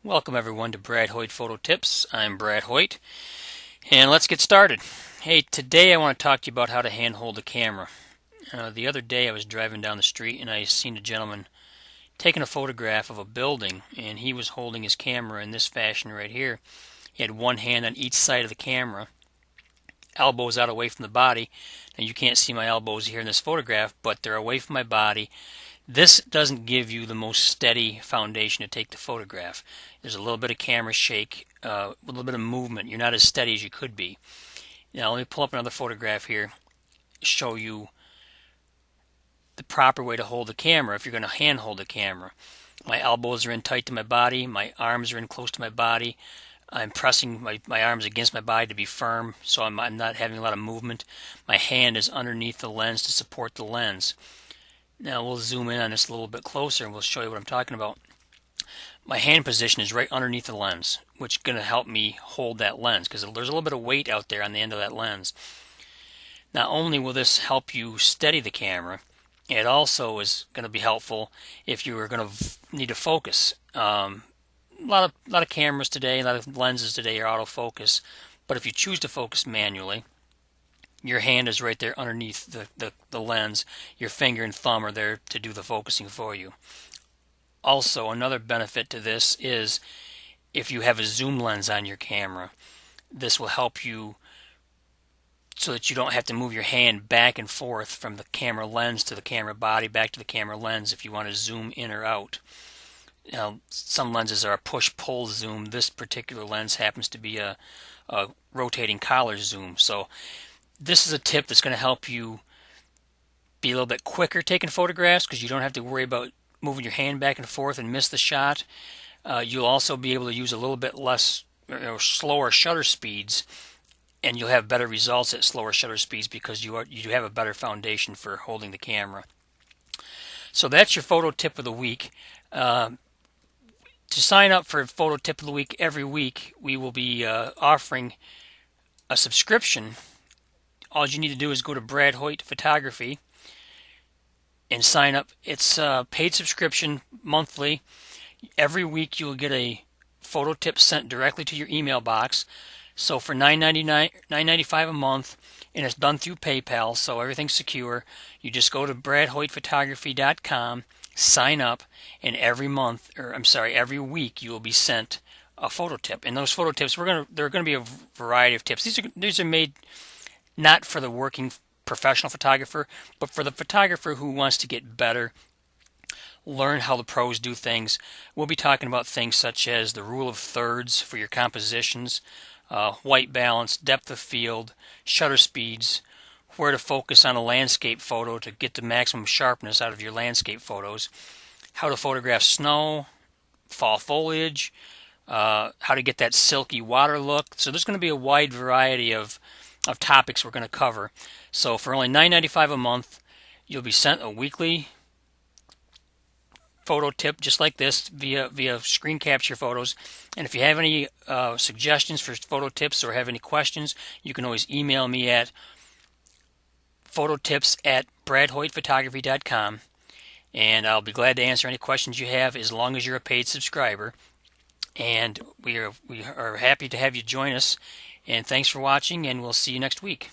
Welcome everyone to Brad Hoyt Photo Tips. I'm Brad Hoyt, and let's get started. Hey, today I want to talk to you about how to handhold the camera. The other day I was driving down the street and I seen a gentleman taking a photograph of a building, and he was holding his camera in this fashion right here. He had one hand on each side of the camera, elbows out away from the body. Now you can't see my elbows here in this photograph, but they're away from my body. This doesn't give you the most steady foundation to take the photograph. There's a little bit of camera shake, a little bit of movement. You're not as steady as you could be. Now let me pull up another photograph here, show you the proper way to hold the camera if you're going to hand hold the camera. My elbows are in tight to my body, my arms are in close to my body. I'm pressing my arms against my body to be firm, so I'm not having a lot of movement. My hand is underneath the lens to support the lens. Now we'll zoom in on this a little bit closer and we'll show you what I'm talking about. My hand position is right underneath the lens, which is going to help me hold that lens because there's a little bit of weight out there on the end of that lens. Not only will this help you steady the camera, it also is going to be helpful if you are going to need to focus. A lot of cameras today, a lot of lenses today are autofocus, but if you choose to focus manually, your hand is right there underneath the lens. Your finger and thumb are there to do the focusing for you. Also, another benefit to this is if you have a zoom lens on your camera, this will help you so that you don't have to move your hand back and forth from the camera lens to the camera body back to the camera lens if you want to zoom in or out. Now, some lenses are a push-pull zoom. This particular lens happens to be a rotating collar zoom. So this is a tip that's going to help you be a little bit quicker taking photographs because you don't have to worry about moving your hand back and forth and miss the shot. You'll also be able to use a little bit less, slower shutter speeds, and you'll have better results at slower shutter speeds because you have a better foundation for holding the camera. So that's your photo tip of the week. To sign up for Photo Tip of the Week every week, we will be offering a subscription. All you need to do is go to Brad Hoyt Photography and sign up. It's a paid subscription monthly. Every week you will get a photo tip sent directly to your email box. So for $9.95 a month, and it's done through PayPal, so everything's secure. You just go to bradhoytphotography.com, sign up, and every week you will be sent a photo tip. And those photo tips, there are going to be a variety of tips. These are made not for the working professional photographer, but for the photographer who wants to get better, learn how the pros do things. We'll be talking about things such as the rule of thirds for your compositions, white balance, depth of field, shutter speeds, where to focus on a landscape photo to get the maximum sharpness out of your landscape photos, how to photograph snow, fall foliage, how to get that silky water look. So there's going to be a wide variety of topics we're going to cover. So for only $9.95 a month, you'll be sent a weekly photo tip just like this via screen capture photos. And if you have any suggestions for photo tips or have any questions, you can always email me at phototips@bradhoytphotography.com, and I'll be glad to answer any questions you have as long as you're a paid subscriber. And we are happy to have you join us. And thanks for watching, and we'll see you next week.